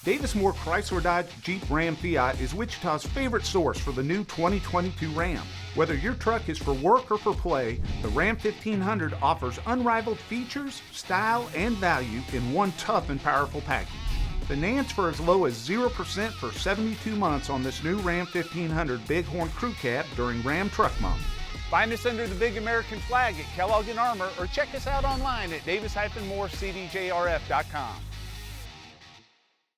Davis Moore Chrysler Dodge Jeep Ram Fiat is Wichita's favorite source for the new 2022 Ram. Whether your truck is for work or for play, the Ram 1500 offers unrivaled features, style, and value in one tough and powerful package. Finance for as low as 0% for 72 months on this new Ram 1500 Bighorn Crew Cab during Ram Truck Month. Find us under the big American flag at Kellogg and Armour, or check us out online at davis-moore-cdjrf.com.